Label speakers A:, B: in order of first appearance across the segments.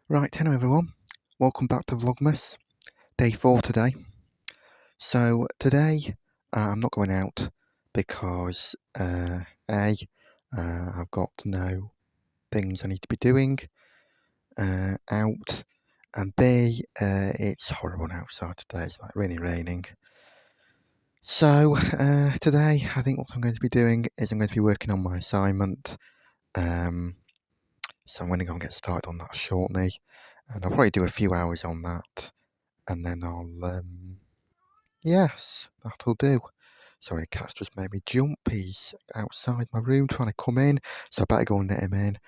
A: Right, hello everyone. Welcome back to Vlogmas, day 4 today. So today I'm not going out because I've got no things I need to be doing out, and B, it's horrible outside today. It's like really raining. So today I think what I'm going to be doing is I'm going to be working on my assignment. So I'm going to go and get started on that shortly, and I'll probably do a few hours on that. And then yes, that'll do. Sorry, cat's just made me jump. He's outside my room trying to come in, so I better go and let him in.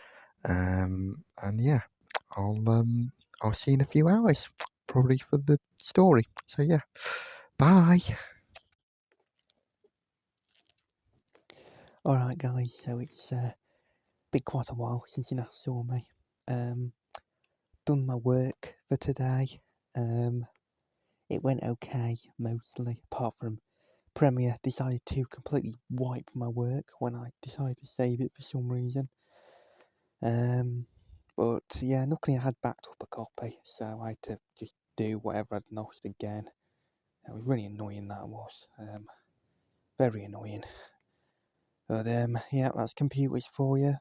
A: And yeah, I'll see you in a few hours, probably for the story. So yeah, bye.
B: Alright guys, so it's been quite a while since you last saw me. Done my work for today. It went okay, mostly, apart from Premiere decided to completely wipe my work when I decided to save it for some reason. But yeah, luckily I had backed up a copy, so I had to just do whatever I'd lost again. It was really annoying, that was. Very annoying. But yeah, that's computers for you.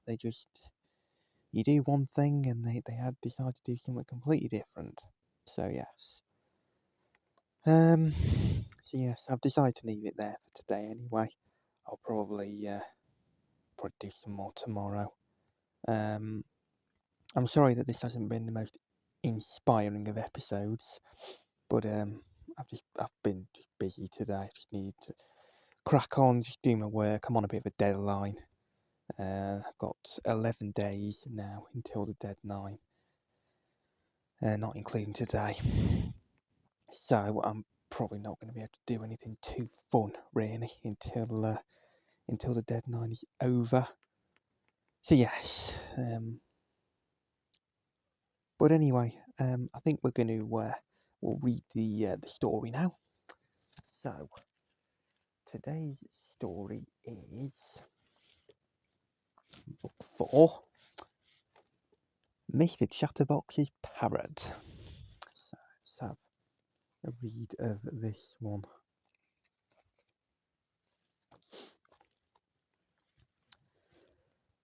B: You do one thing and they had decided to do something completely different. So yes. So yes, I've decided to leave it there for today anyway. I'll probably do some more tomorrow. I'm sorry that this hasn't been the most inspiring of episodes, but I've been just busy today. I just need to crack on, just do my work. I'm on a bit of a deadline. I've got 11 days now until the deadline, not including today. So I'm probably not going to be able to do anything too fun, really, until the deadline is over. So yes, but anyway, I think we're going to we'll read the story now. So today's story is book 4, Mr. Chatterbox's Parrot. So let's have a read of this one.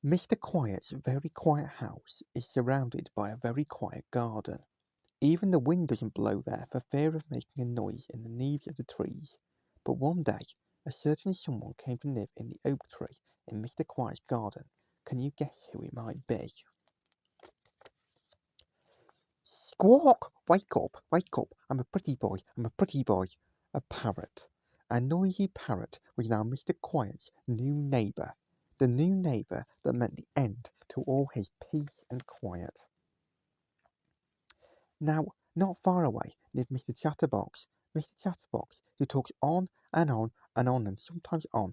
B: Mr. Quiet's very quiet house is surrounded by a very quiet garden. Even the wind doesn't blow there for fear of making a noise in the leaves of the trees. But one day, a certain someone came to live in the oak tree in Mr. Quiet's garden. Can you guess who it might be? Squawk! Wake up, wake up! I'm a pretty boy, I'm a pretty boy. A parrot. A noisy parrot was now Mr. Quiet's new neighbour. The new neighbour that meant the end to all his peace and quiet. Now, not far away lived Mr. Chatterbox. Mr. Chatterbox, who talks on and on and on and sometimes on.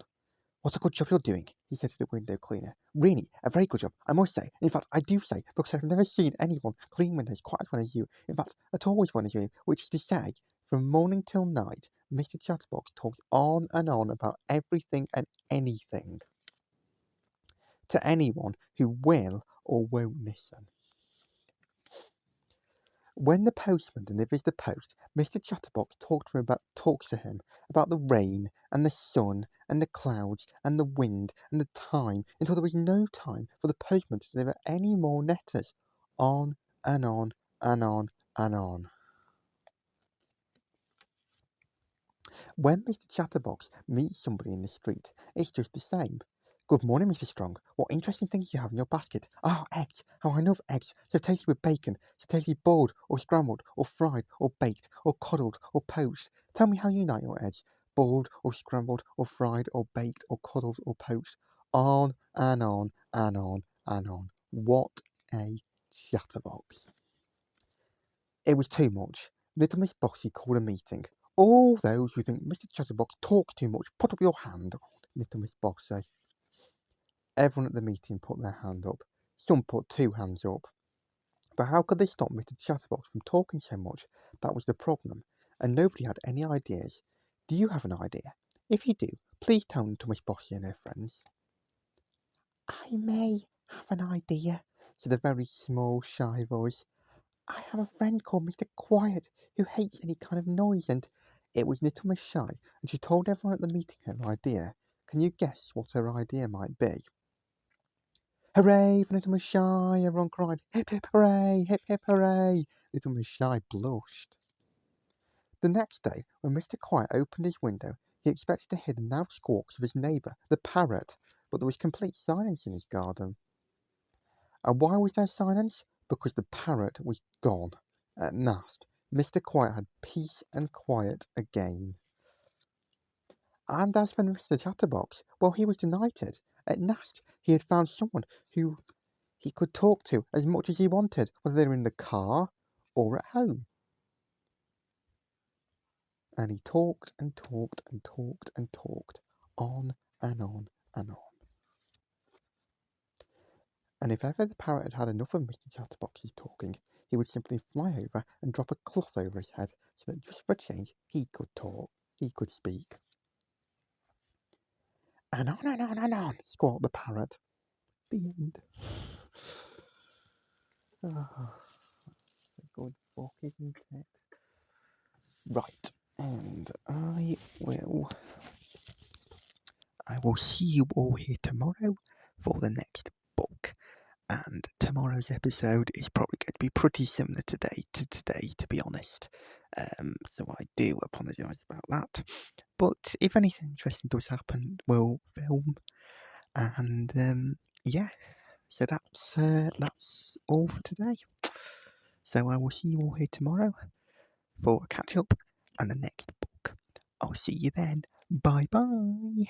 B: What a good job you're doing, he said to the window cleaner. Really, a very good job, I must say. In fact, I do say, because I've never seen anyone clean windows quite as well as you. In fact, at all as well as you, which is to say, from morning till night, Mr. Chatterbox talks on and on about everything and anything to anyone who will or won't listen. When the postman delivers the post, Mr. Chatterbox talks to him about the rain and the sun and the clouds and the wind and the time until there was no time for the postman to deliver any more letters. On and on and on and on. When Mr. Chatterbox meets somebody in the street, it's just the same. Good morning, Mr. Strong. What interesting things you have in your basket. Ah, eggs. How I love eggs. So tasty with bacon. So tasty boiled, or scrambled, or fried, or baked, or coddled, or poached. Tell me how you like your eggs. Boiled, or scrambled, or fried, or baked, or coddled, or poached. On and on and on and on. What a chatterbox. It was too much. Little Miss Bossy called a meeting. All those who think Mr. Chatterbox talks too much, put up your hand, Little Miss Bossy. Everyone at the meeting put their hand up. Some put 2 hands up. But how could they stop Mr. Chatterbox from talking so much? That was the problem, and nobody had any ideas. Do you have an idea? If you do, please tell them to Miss Bossy and her friends. I may have an idea, said a very small, shy voice. I have a friend called Mr. Quiet who hates any kind of noise, and it was Little Miss Shy, and she told everyone at the meeting her idea. Can you guess what her idea might be? Hooray for Little Miss Shy! Everyone cried. Hip hip hooray! Hip hip hooray! Little Miss Shy blushed. The next day, when Mr. Quiet opened his window, he expected to hear the loud squawks of his neighbour, the parrot, but there was complete silence in his garden. And why was there silence? Because the parrot was gone. At last, Mr. Quiet had peace and quiet again. And as for Mr. Chatterbox, well, he was delighted. At last, he had found someone who he could talk to as much as he wanted, whether they were in the car or at home. And he talked and talked and talked and talked, on and on and on. And if ever the parrot had had enough of Mr. Chatterbox's talking, he would simply fly over and drop a cloth over his head, so that just for a change he could talk, he could speak. And on and on and on, squawked the parrot. The end. Oh, that's a good book, isn't it? Right, and I will see you all here tomorrow for the next book. And tomorrow's episode is probably going to be pretty similar to today, to be honest. So I do apologise about that. But if anything interesting does happen, we'll film. And yeah, so that's all for today. So I will see you all here tomorrow for a catch up and the next book. I'll see you then. Bye bye.